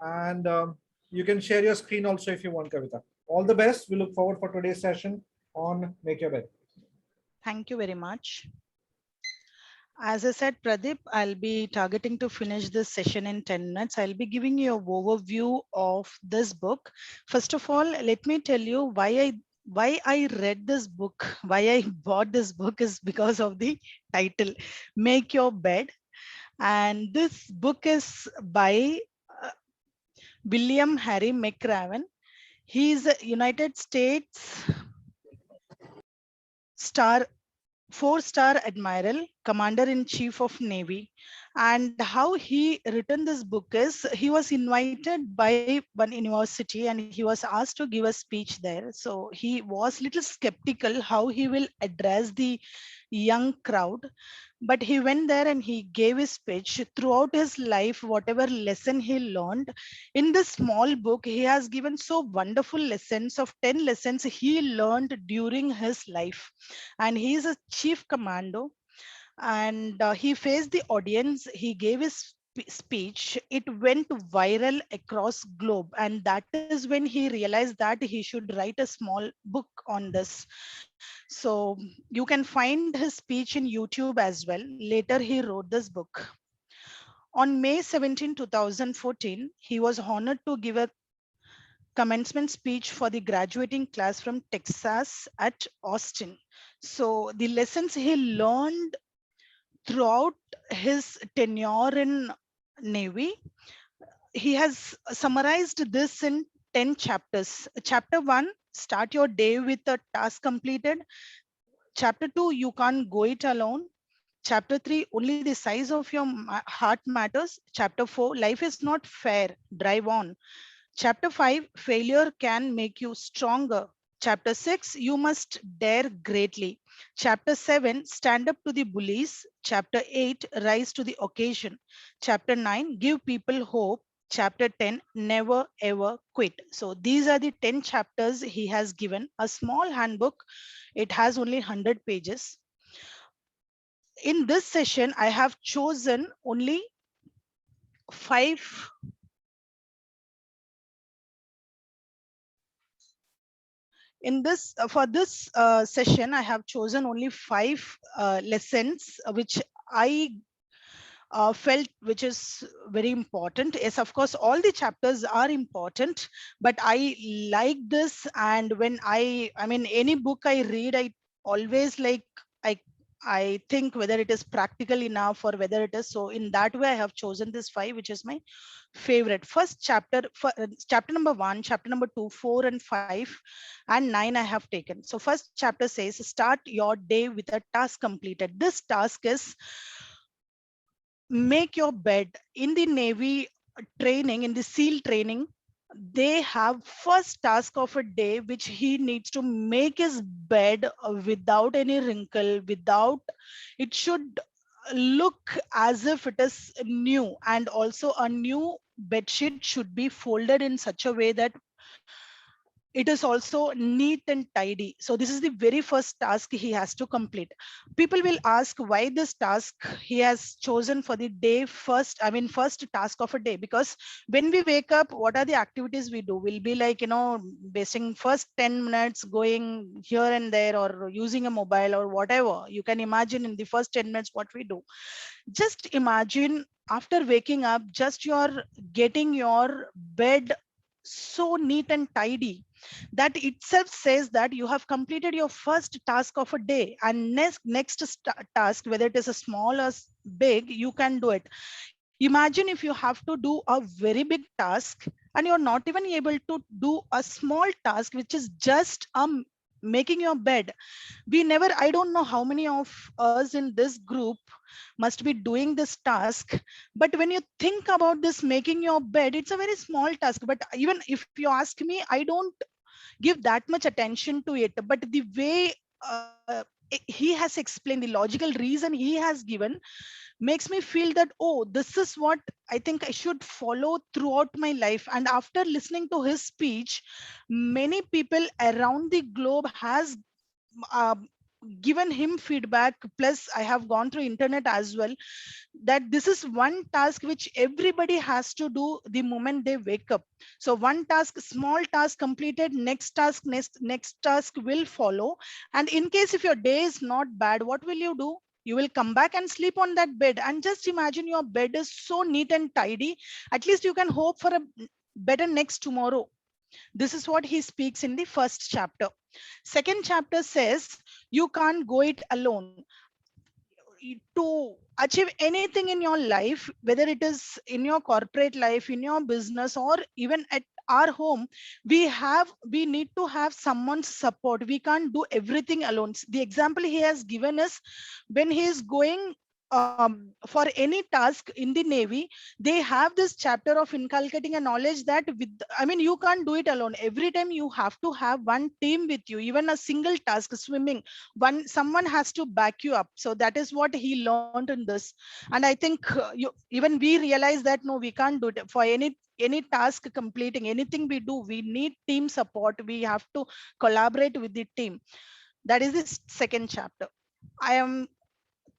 and you can share your screen also if you want, Kavita. All the best. We look forward for today's session on Make Your Bed. Thank you very much. As I said, Pradeep, I'll be targeting to finish this session in 10 minutes. I'll be giving you an overview of this book. First of all, let me tell you why I read this book, why I bought this book is because of the title, Make Your Bed. And this book is by uh, William Harry McRaven. He is a United States star 4-star admiral, commander in chief of navy. And how he written this book is he was invited by one university and he was asked to give a speech there. So he was little skeptical how he will address the young crowd, but he went there and he gave his speech. Throughout his life, whatever lesson he learned in this small book, he has given so wonderful lessons of 10 lessons he learned during his life. And he is a chief commando, and he faced the audience. He gave his speech. It went viral across globe, and that is when he realized that he should write a small book on this. So you can find his speech in YouTube as well. Later he wrote this book. On May 17, 2014, he was honored to give a commencement speech for the graduating class from Texas at Austin. So the lessons he learned throughout his tenure in Navy, he has summarized this in 10 chapters. Chapter 1, start your day with a task completed. Chapter 2, you can't go it alone. Chapter 3, only the size of your heart matters. Chapter 4, life is not fair, drive on. Chapter 5, failure can make you stronger. Chapter 6, you must dare greatly. Chapter 7, stand up to the bullies. Chapter 8, rise to the occasion. Chapter 9, give people hope. Chapter 10, never ever quit. So these are the 10 chapters he has given. A small handbook, it has only 100 pages. In this session, I have chosen only 5. In this for this session, I have chosen only 5 lessons which I felt which is very important. Yes, of course, all the chapters are important, but I like this. And when I mean, any book I read, I always like, I I think whether it is practical enough or whether it is. So in that way, I have chosen this 5, which is my favorite. First chapter, chapter number 1, chapter number 2, 4, and 5, and 9 I have taken. So first chapter says, start your day with a task completed. This task is make your bed. In the Navy training, in the SEAL training, they have first task of a day which he needs to make his bed without any wrinkle, without, it should look as if it is new, and also a new bed sheet should be folded in such a way that it is also neat and tidy. So this is the very first task he has to complete. People will ask why this task he has chosen for the day first, I mean first task of a day, because when we wake up, what are the activities we do? We'll be like, basing first 10 minutes going here and there, or using a mobile or whatever. You can imagine in the first 10 minutes what we do. Just imagine after waking up, just you're getting your bed so neat and tidy, that itself says that you have completed your first task of a day. And task, whether it is a small or big, you can do it. Imagine if you have to do a very big task and you're not even able to do a small task, which is just making your bed. We never, I don't know how many of us in this group must be doing this task, but when you think about this making your bed, it's a very small task. But even if you ask me, I don't give that much attention to it. But the way he has explained, the logical reason he has given, makes me feel that, oh, this is what I think I should follow throughout my life. And after listening to his speech, many people around the globe has given him feedback, plus I have gone through internet as well, that this is one task which everybody has to do the moment they wake up. So one task, small task completed, next task will follow. And in case if your day is not bad, what will you do? You will come back and sleep on that bed, and just imagine your bed is so neat and tidy. At least you can hope for a better next tomorrow. This is what he speaks in the first chapter. Second chapter says you can't go it alone. To achieve anything in your life, whether it is in your corporate life, in your business, or even at our home, we need to have someone's support. We can't do everything alone. The example he has given is when he is going for any task in the Navy, they have this chapter of inculcating a knowledge that you can't do it alone. Every time you have to have one team with you. Even a single task, swimming, someone has to back you up. So that is what he learned in this. And I think even we realize that no, we can't do it for any task completing. Anything we do, we need team support. We have to collaborate with the team. That is the second chapter. I am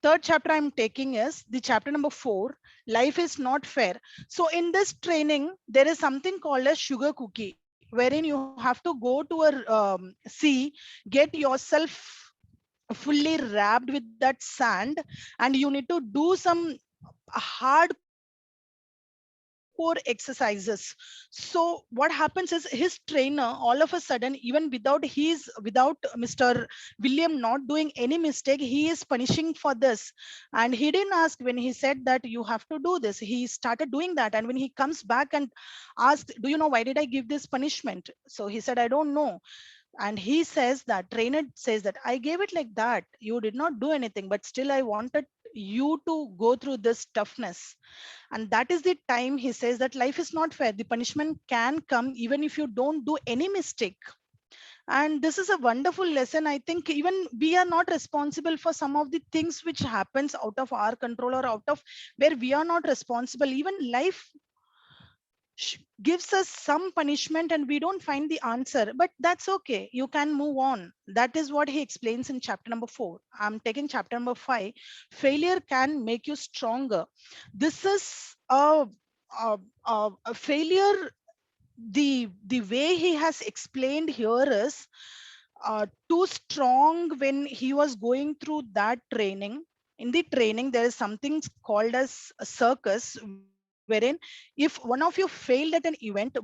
Third chapter I'm taking is the chapter number 4. Life is not fair. So in this training, there is something called a sugar cookie, wherein you have to go to a sea, get yourself fully wrapped with that sand, and you need to do some hardcore exercises. So what happens is his trainer, all of a sudden, even without Mr. William not doing any mistake, he is punishing for this. And he didn't ask. When he said that you have to do this, he started doing that. And when he comes back and asked, do you know why did I give this punishment? So he said, I don't know. And he says that trainer says that I gave it like that, you did not do anything, but still I wanted you to go through this toughness. And that is the time he says that life is not fair. The punishment can come even if you don't do any mistake. And this is a wonderful lesson. I think even we are not responsible for some of the things which happens out of our control, or out of where we are not responsible. Even life gives us some punishment and we don't find the answer, but that's okay, you can move on. That is what he explains in chapter number 4. I'm taking chapter number 5. Failure can make you stronger. This is a failure. The way he has explained here is too strong. When he was going through that training, in the training there is something called as a circus, wherein if one of you failed at an event,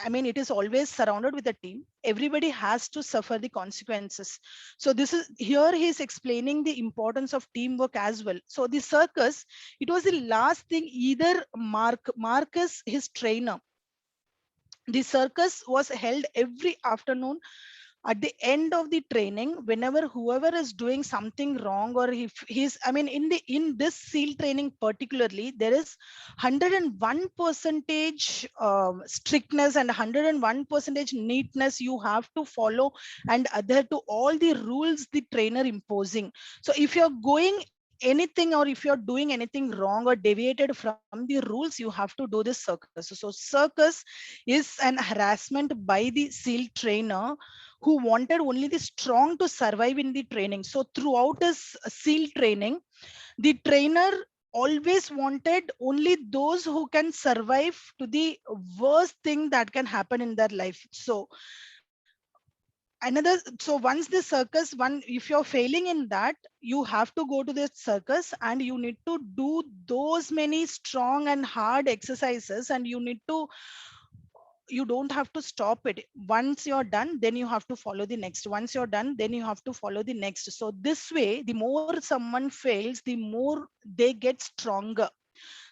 it is always surrounded with a team. Everybody has to suffer the consequences. So this is here he is explaining the importance of teamwork as well. So the circus, it was the last thing. Either Marcus, his trainer, the circus was held every afternoon. At the end of the training, whenever whoever is doing something wrong, or if he's in this SEAL training particularly, there is 101 percentage strictness and 101 percentage neatness you have to follow and adhere to all the rules the trainer imposing. So if you're going anything, or if you're doing anything wrong or deviated from the rules, you have to do this circus. So circus is an harassment by the SEAL trainer who wanted only the strong to survive in the training. So throughout his SEAL training, the trainer always wanted only those who can survive to the worst thing that can happen in their life. So once the circus, if you're failing in that, you have to go to the circus and you need to do those many strong and hard exercises, and you don't have to stop it. Once you're done, then you have to follow the next. Once you're done, then you have to follow the next. So this way, the more someone fails, the more they get stronger.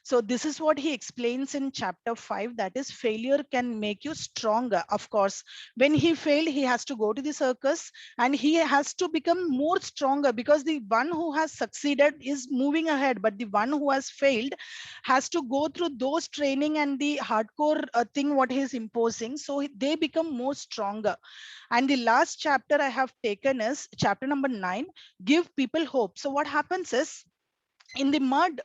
So this is what he explains in chapter 5, that is failure can make you stronger. Of course, when he failed, he has to go to the circus and he has to become more stronger, because the one who has succeeded is moving ahead, but the one who has failed has to go through those training and the hardcore thing what he is imposing. So they become more stronger. And the last chapter I have taken is chapter number 9, give people hope. So what happens is, in the mud,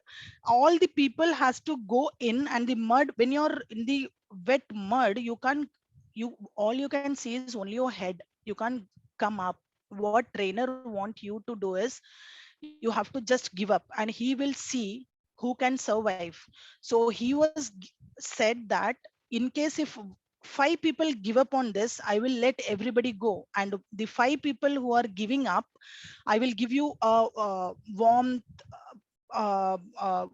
all the people has to go in, and the mud, when you're in the wet mud, you can't, you all you can see is only your head. You can't come up. what trainer want you to do is you have to just give up and he will see who can survive. So he was said that in case if 5 people give up on this, I will let everybody go, and the 5 people who are giving up, I will give you a warm uh, uh,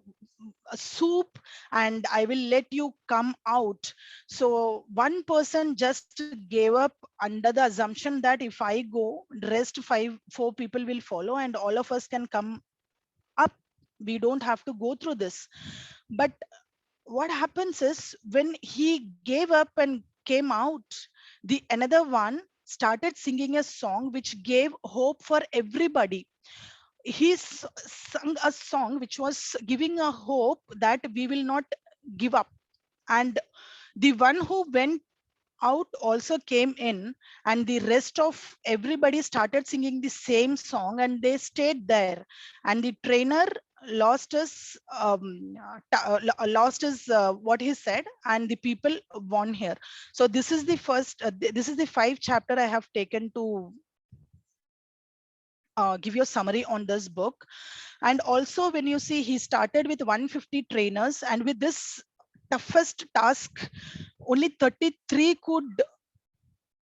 a soup, and I will let you come out. So one person just gave up under the assumption that if I go, rest 4 people will follow and all of us can come up. We don't have to go through this. But what happens is when he gave up and came out, the another one started singing a song which gave hope for everybody. Sung a song which was giving a hope that we will not give up. And the one who went out also came in, and the rest of everybody started singing the same song and they stayed there. And the trainer lost his lost his what he said, and the people won here. So this is the first this is the 5 chapter I have taken to give you a summary on this book. And also when you see, he started with 150 trainers, and with this toughest task, only 33 could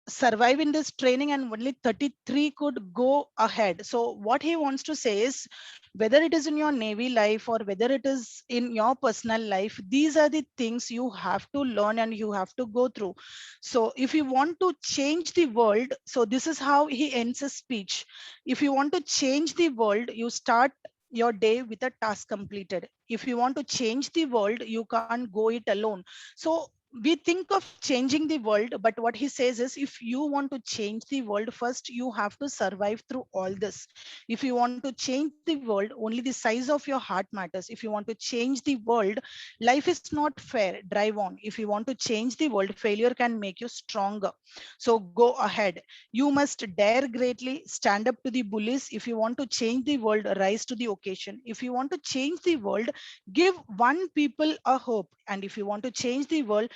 survive in this training and only 33 could go ahead. So what he wants to say is, whether it is in your Navy life or whether it is in your personal life, these are the things you have to learn and you have to go through. So if you want to change the world, so this is how he ends his speech. If you want to change the world, you start your day with a task completed. If you want to change the world, you can't go it alone. So we think of changing the world, but what he says is, if you want to change the world, first you have to survive through all this. If you want to change the world, only the size of your heart matters. If you want to change the world, life is not fair, drive on. If you want to change the world, failure can make you stronger. So go ahead. You must dare greatly, stand up to the bullies. If you want to change the world, rise to the occasion. If you want to change the world, give one people a hope. And if you want to change the world,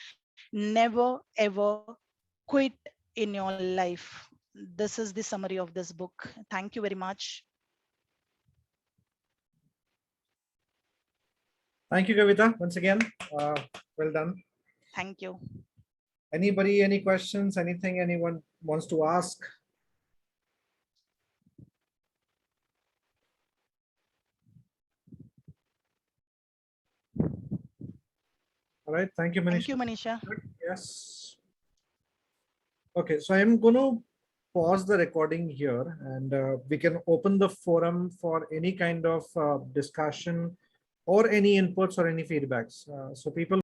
never ever quit in your life. This is the summary of this book. Thank you very much. Thank you, Kavita, once again. Well done. Thank you. Anybody, any questions, anything anyone wants to ask? All right, thank you, Manisha. Thank you, Manisha. Yes. Okay, so I'm going to pause the recording here, and we can open the forum for any kind of discussion or any inputs or any feedbacks. So people